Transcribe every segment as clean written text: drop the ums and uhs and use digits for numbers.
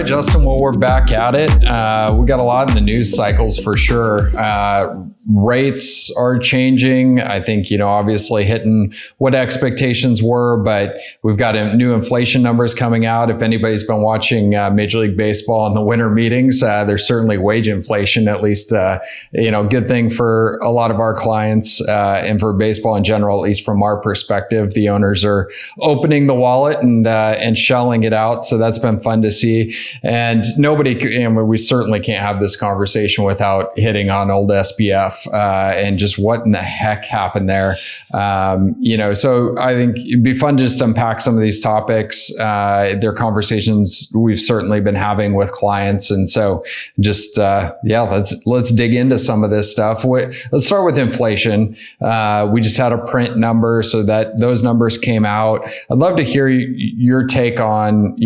Justin. Well, we're back at it. We got a lot in the news cycles for sure. Rates are changing. I think, obviously hitting what expectations were, but we've got new inflation numbers coming out. If anybody's been watching Major League Baseball in the winter meetings, there's certainly wage inflation, at least, good thing for a lot of our clients and for baseball in general, at least from our perspective. The owners are opening the wallet and shelling it out. So that's been fun to see. And we certainly can't have this conversation without hitting on old SBF and just what in the heck happened there. So I think it'd be fun just to unpack some of these topics. They're conversations we've certainly been having with clients. And so just, let's dig into some of this stuff. Let's start with inflation. We just had a print number, so that those numbers came out. I'd love to hear your take on,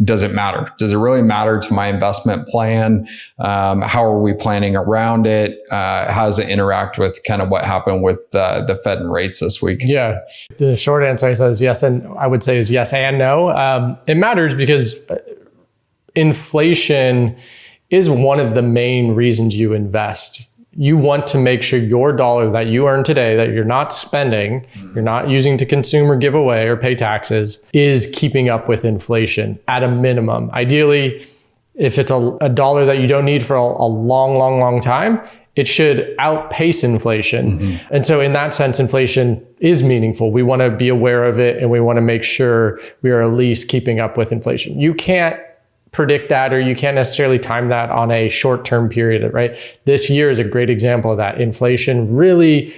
does it matter? Does it really matter to my investment plan? How are we planning around it? How does it interact with kind of what happened with the Fed and rates this week? Yeah, the short answer is yes, and I would say is yes and no. It matters because inflation is one of the main reasons you invest. You want to make sure your dollar that you earn today, that you're not spending, you're not using to consume or give away or pay taxes, is keeping up with inflation at a minimum. Ideally, if it's a dollar that you don't need for a long time, it should outpace inflation. Mm-hmm. And so in that sense, inflation is meaningful. We want to be aware of it, and we want to make sure we are at least keeping up with inflation. You can't predict that, or you can't necessarily time that on a short-term period, right? This year is a great example of that. Inflation really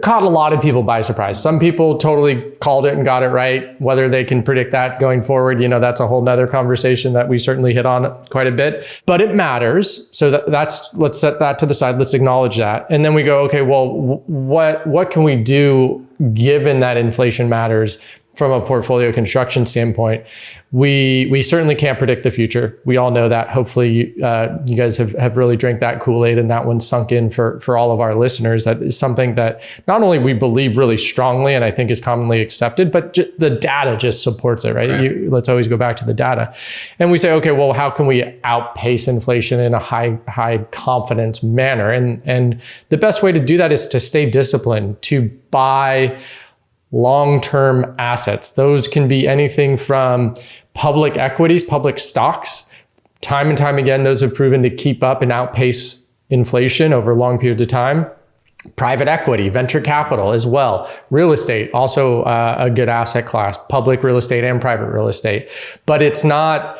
caught a lot of people by surprise. Some people totally called it and got it right. Whether they can predict that going forward, that's a whole nother conversation that we certainly hit on quite a bit, but it matters. So let's set that to the side. Let's acknowledge that. And then we go, okay, well, what can we do given that inflation matters? From a portfolio construction standpoint, we certainly can't predict the future. We all know that. Hopefully you guys have really drank that Kool-Aid, and that one's sunk in for all of our listeners. That is something that not only we believe really strongly and I think is commonly accepted, but the data just supports it, right? Let's always go back to the data. And we say, okay, well, how can we outpace inflation in a high confidence manner? And the best way to do that is to stay disciplined, to buy long-term assets. Those can be anything from public equities, public stocks. Time and time again, those have proven to keep up and outpace inflation over long periods of time. Private equity, venture capital as well. Real estate, also a good asset class, public real estate and private real estate. But it's not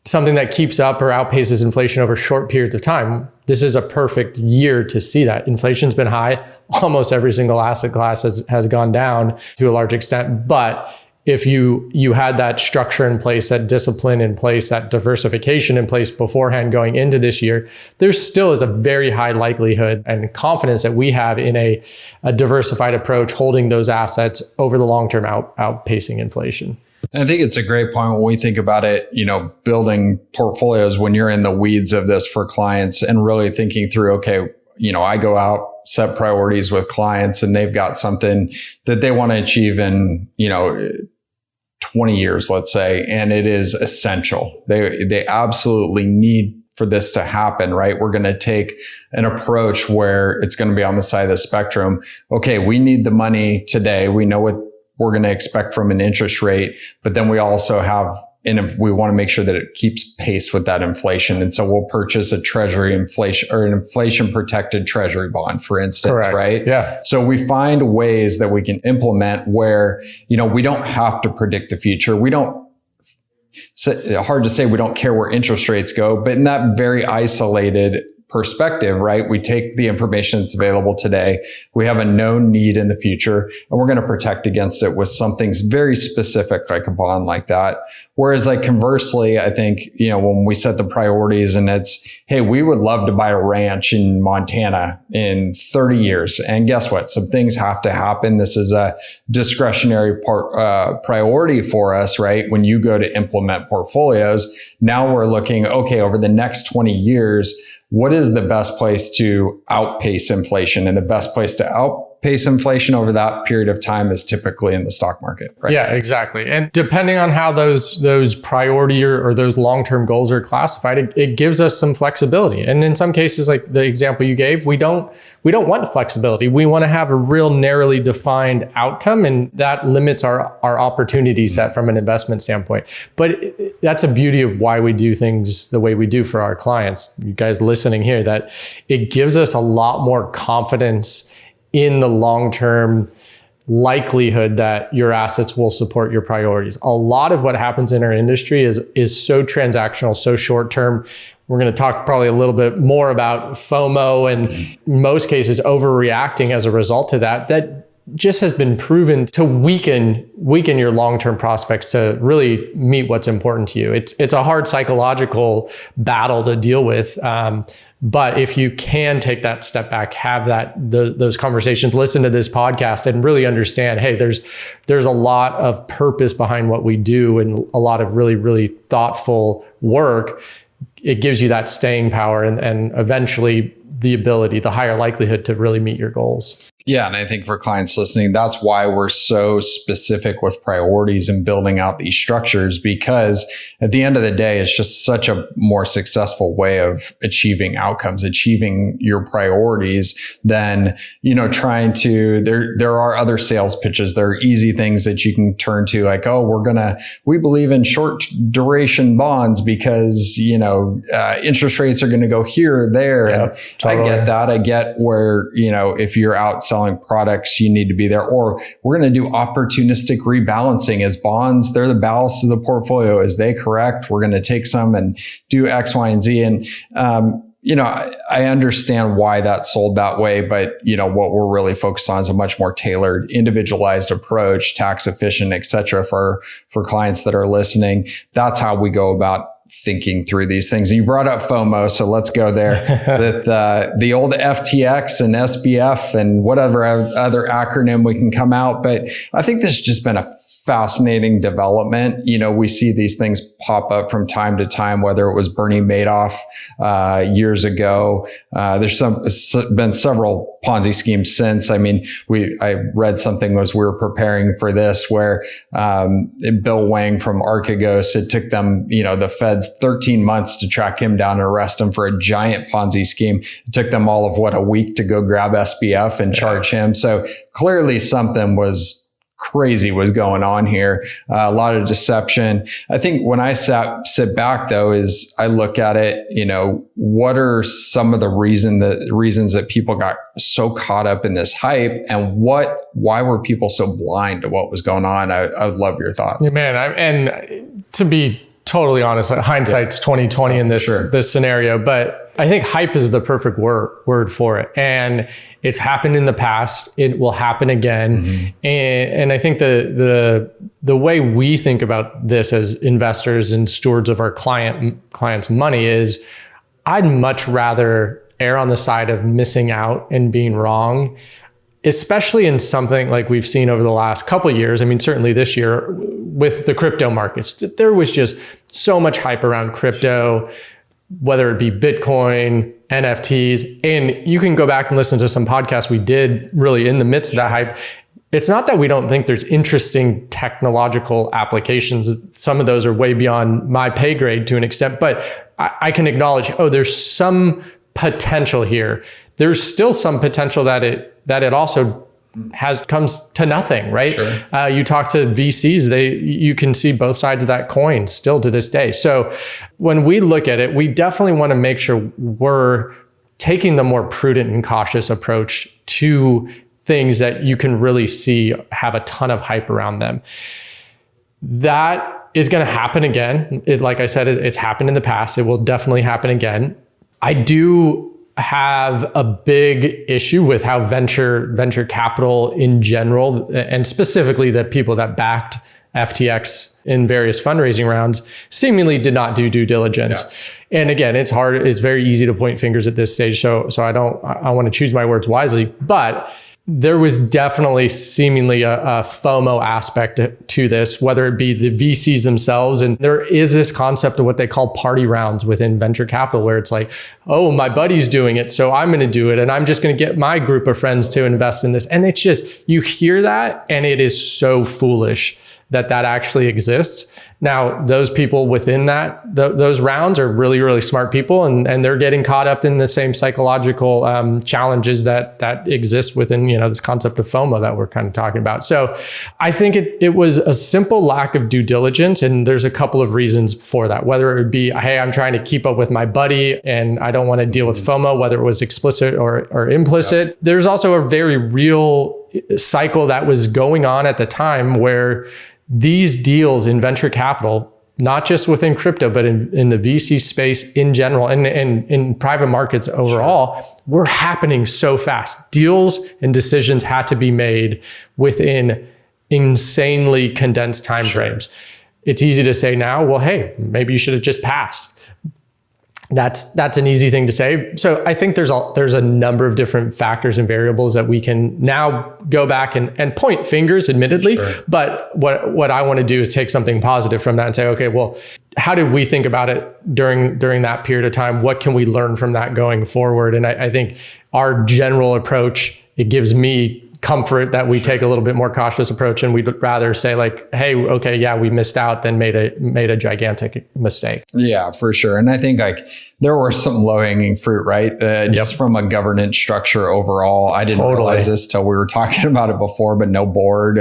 something that keeps up or outpaces inflation over short periods of time. This is a perfect year to see that. Inflation's been high. Almost every single asset class has gone down to a large extent. But if you had that structure in place, that discipline in place, that diversification in place beforehand going into this year, there still is a very high likelihood and confidence that we have in a diversified approach, holding those assets over the long term outpacing inflation. I think it's a great point when we think about it, building portfolios when you're in the weeds of this for clients and really thinking through, okay, I go out, set priorities with clients, and they've got something that they want to achieve in, 20 years, let's say, and it is essential. They absolutely need for this to happen, right? We're going to take an approach where it's going to be on the side of the spectrum. Okay, we need the money today. We know what we're going to expect from an interest rate, but then we also have, and we want to make sure that it keeps pace with that inflation. And so we'll purchase a treasury inflation or an inflation protected treasury bond, for instance, correct, right? Yeah. So we find ways that we can implement where, we don't have to predict the future. Hard to say we don't care where interest rates go, but in that very isolated perspective, right? We take the information that's available today. We have a known need in the future, and we're going to protect against it with something very specific, like a bond like that. Whereas conversely, I think, when we set the priorities and it's, hey, we would love to buy a ranch in Montana in 30 years. And guess what? Some things have to happen. This is a discretionary priority for us, right? When you go to implement portfolios, now we're looking, okay, over the next 20 years, what is the best place to outpace inflation? And the best place to outpace outpace inflation over that period of time is typically in the stock market, right? Yeah, exactly. And depending on how those priority or those long-term goals are classified, it gives us some flexibility. And in some cases, like the example you gave, we don't want flexibility. We want to have a real narrowly defined outcome, and that limits our opportunity set from an investment standpoint. But that's a beauty of why we do things the way we do for our clients. You guys listening here, that it gives us a lot more confidence in the long-term likelihood that your assets will support your priorities. A lot of what happens in our industry is so transactional, so short-term. We're going to talk probably a little bit more about FOMO and in most cases overreacting as a result of that just has been proven to weaken your long-term prospects to really meet what's important to you. It's a hard psychological battle to deal with. But if you can take that step back, have those conversations, listen to this podcast and really understand, hey, there's a lot of purpose behind what we do and a lot of really, really thoughtful work. It gives you that staying power and eventually the ability, the higher likelihood to really meet your goals. Yeah. And I think for clients listening, that's why we're so specific with priorities and building out these structures, because at the end of the day, it's just such a more successful way of achieving outcomes, achieving your priorities than, trying to, there are other sales pitches. There are easy things that you can turn to, like, oh, we believe in short duration bonds because, interest rates are going to go here or there. Yeah, and totally. I get that. I get where, if you're out selling products, you need to be there. Or we're going to do opportunistic rebalancing as bonds. They're the ballast of the portfolio. Is they correct? We're going to take some and do X, Y, and Z. And, I understand why that's sold that way, but what we're really focused on is a much more tailored, individualized approach, tax efficient, et cetera, for clients that are listening. That's how we go about thinking through these things. And you brought up FOMO, so let's go there. That the old FTX and SBF and whatever other acronym we can come out. But I think this has just been a fascinating development. We see these things pop up from time to time, whether it was Bernie Madoff years ago. There's been several Ponzi schemes since. I mean, I read something as we were preparing for this where Bill Wang from Archegos, it took them, the feds 13 months to track him down and arrest him for a giant Ponzi scheme. It took them all of a week to go grab SBF and charge him. So clearly something crazy was going on here. A lot of deception. I think when I sit back though, is I look at it, what are some of the reasons that people got so caught up in this hype, and why were people so blind to what was going on? I would love your thoughts. Man, and to be totally honest, hindsight's 2020 in this scenario, but I think hype is the perfect word for it. And it's happened in the past. It will happen again. Mm-hmm. And I think the way we think about this as investors and stewards of our clients' money is, I'd much rather err on the side of missing out and being wrong, especially in something like we've seen over the last couple of years. I mean, certainly this year with the crypto markets, there was just so much hype around crypto, whether it be Bitcoin, NFTs, and you can go back and listen to some podcasts we did really in the midst of that hype. It's not that we don't think there's interesting technological applications. Some of those are way beyond my pay grade to an extent, but I can acknowledge, there's some potential here. There's still some potential that it also comes to nothing, right? Sure. You talk to VCs, you can see both sides of that coin still to this day. So when we look at it, we definitely want to make sure we're taking the more prudent and cautious approach to things that you can really see have a ton of hype around them. That is going to happen again. Like I said, it's happened in the past. It will definitely happen again. I do have a big issue with how venture capital in general, and specifically the people that backed FTX in various fundraising rounds, seemingly did not do due diligence. Yeah. And again, it's hard. It's very easy to point fingers at this stage. So I want to choose my words wisely, but there was definitely seemingly a FOMO aspect to this, whether it be the VCs themselves. And there is this concept of what they call party rounds within venture capital, where it's like, oh, my buddy's doing it, so I'm going to do it. And I'm just going to get my group of friends to invest in this. And it's just, you hear that and it is so foolish that actually exists. Now, those people within those rounds are really, really smart people, and they're getting caught up in the same psychological challenges that exist within, this concept of FOMO that we're kind of talking about. So I think it was a simple lack of due diligence, and there's a couple of reasons for that. Whether it would be, hey, I'm trying to keep up with my buddy and I don't want to deal with FOMO, whether it was explicit or implicit. Yep. There's also a very real cycle that was going on at the time where these deals in venture capital, not just within crypto, but in the VC space in general and in private markets overall, were happening so fast. Deals and decisions had to be made within insanely condensed timeframes. It's easy to say now, well, hey, maybe you should have just passed. That's an easy thing to say. So I think there's a number of different factors and variables that we can now go back and point fingers, admittedly. Sure. But what I want to do is take something positive from that and say, okay, well, how did we think about it during that period of time? What can we learn from that going forward? And I think our general approach, it gives me comfort that we take a little bit more cautious approach, and we'd rather say like, hey, okay, yeah, we missed out than made a gigantic mistake. Yeah, for sure. And I think like there were some low hanging fruit, right? Just from a governance structure overall. I didn't realize this till we were talking about it before, but no board.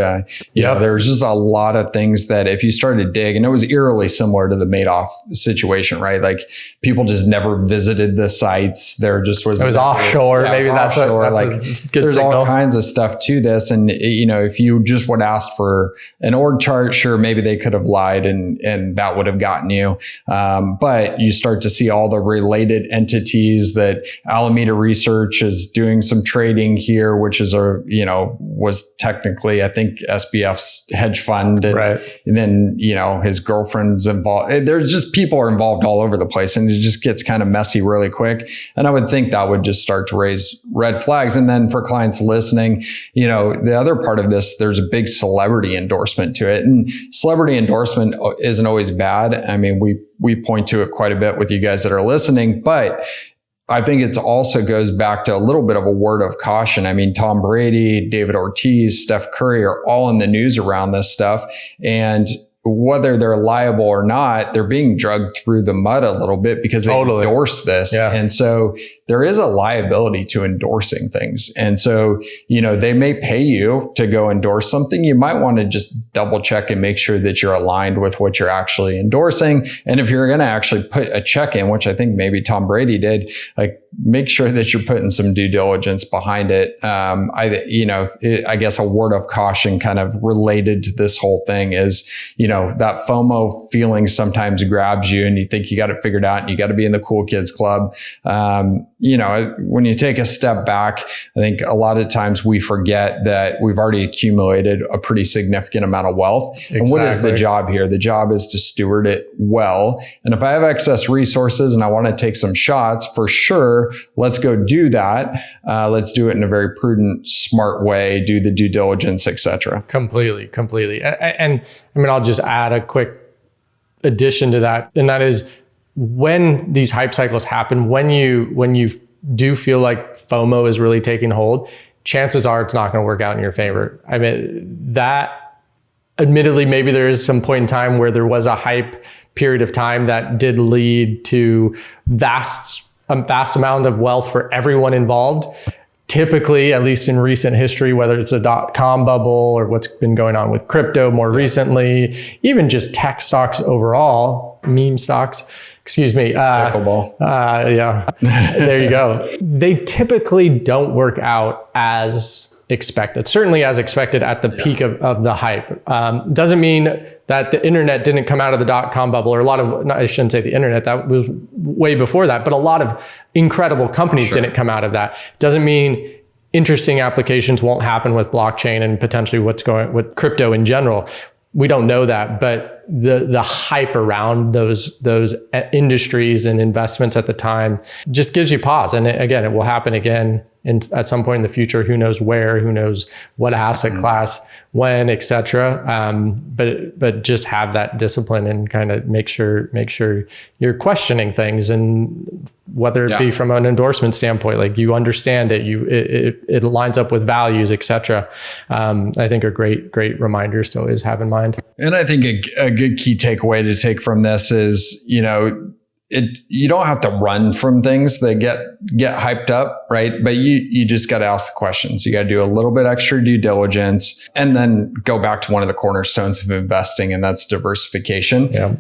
You know, there's just a lot of things that if you started to dig, and it was eerily similar to the Madoff situation, right? Like people just never visited the sites. There just was. It was offshore. Maybe that's offshore. Like good there's signal. All kinds of stuff to this. And, if you just would ask for an org chart, sure, maybe they could have lied and that would have gotten you. But you start to see all the related entities that Alameda Research is doing some trading here, which is was technically, I think, SBF's hedge fund. And then, his girlfriend's involved. There's just people are involved all over the place, and it just gets kind of messy really quick. And I would think that would just start to raise red flags. And then for clients listening, the other part of this, there's a big celebrity endorsement to it. And celebrity endorsement isn't always bad. I mean, we point to it quite a bit with you guys that are listening, but I think it also goes back to a little bit of a word of caution. I mean, Tom Brady, David Ortiz, Steph Curry are all in the news around this stuff. And whether they're liable or not, they're being drugged through the mud a little bit because they endorse this. Yeah. And so there is a liability to endorsing things. And so, they may pay you to go endorse something. You might want to just double check and make sure that you're aligned with what you're actually endorsing. And if you're going to actually put a check in, which I think maybe Tom Brady did, like make sure that you're putting some due diligence behind it. I guess a word of caution kind of related to this whole thing is, that FOMO feeling sometimes grabs you and you think you got it figured out and you got to be in the cool kids club. When you take a step back, I think a lot of times we forget that we've already accumulated a pretty significant amount of wealth. Exactly. And what is the job here? The job is to steward it well. And if I have excess resources and I want to take some shots, for sure, let's go do that. Let's do it in a very prudent, smart way, do the due diligence, et cetera. Completely. And I mean, I'll just add a quick addition to that. And that is when these hype cycles happen, when you do feel like FOMO is really taking hold, chances are it's not going to work out in your favor. I mean, that admittedly, maybe there is some point in time where there was a hype period of time that did lead to vast amount of wealth for everyone involved. Typically, at least in recent history, whether it's a .com bubble or what's been going on with crypto more recently, even just tech stocks overall, meme stocks, pickleball. There you go. They typically don't work out as expected, certainly as expected at the peak of the hype. Doesn't mean that the internet didn't come out of the .com bubble, or I shouldn't say the internet, that was way before that, but a lot of incredible companies didn't come out of that. Doesn't mean interesting applications won't happen with blockchain and potentially what's going with crypto in general. We don't know that, but the hype around those industries and investments at the time just gives you pause. And again, it will happen again And at some point in the future, who knows where, who knows what asset class, when, et cetera. But just have that discipline and kind of make sure you're questioning things, and whether it be from an endorsement standpoint, like you understand it, it lines up with values, et cetera. I think are great reminders to always have in mind. And I think a good key takeaway to take from this is, you don't have to run from things that get hyped up, right? But you just got to ask the questions. You got to do a little bit extra due diligence, and then go back to one of the cornerstones of investing, and that's diversification. Yeah.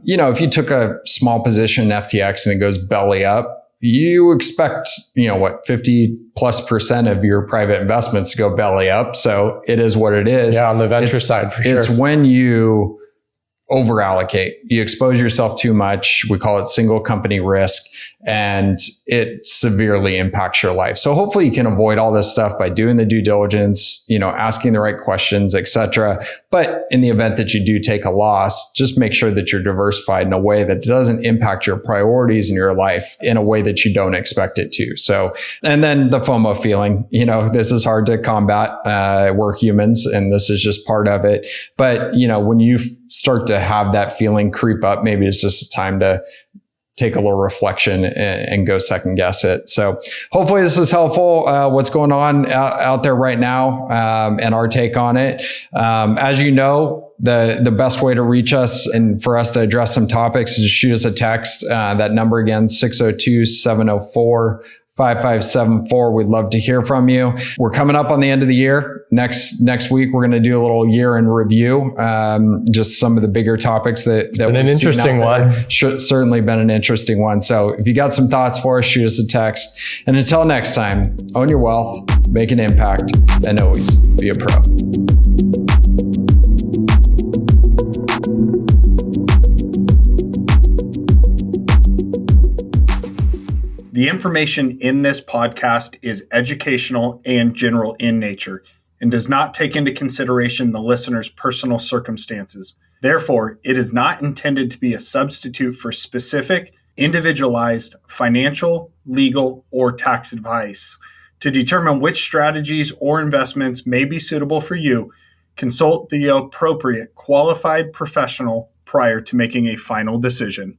If you took a small position in FTX and it goes belly up, you expect, 50+% of your private investments to go belly up. So it is what it is. Yeah, on the venture side, for sure. It's when you over allocate, you expose yourself too much. We call it single company risk, and it severely impacts your life. So hopefully you can avoid all this stuff by doing the due diligence, asking the right questions, et cetera. But in the event that you do take a loss, just make sure that you're diversified in a way that doesn't impact your priorities in your life in a way that you don't expect it to. So, and then the FOMO feeling, this is hard to combat. We're humans, and this is just part of it. But, when you start to have that feeling creep up, maybe it's just a time to take a little reflection and go second guess it. So hopefully this is helpful. What's going on out there right now, and our take on it. As you know, the best way to reach us and for us to address some topics is shoot us a text. That number again, 602-704-5574. We'd love to hear from you. We're coming up on the end of the year. Next week, we're going to do a little year in review. Just some of the bigger topics that been an interesting one. Certainly been an interesting one. So if you got some thoughts for us, shoot us a text. And until next time, own your wealth, make an impact, and always be a pro. The information in this podcast is educational and general in nature and does not take into consideration the listener's personal circumstances. Therefore, it is not intended to be a substitute for specific, individualized financial, legal, or tax advice. To determine which strategies or investments may be suitable for you, consult the appropriate qualified professional prior to making a final decision.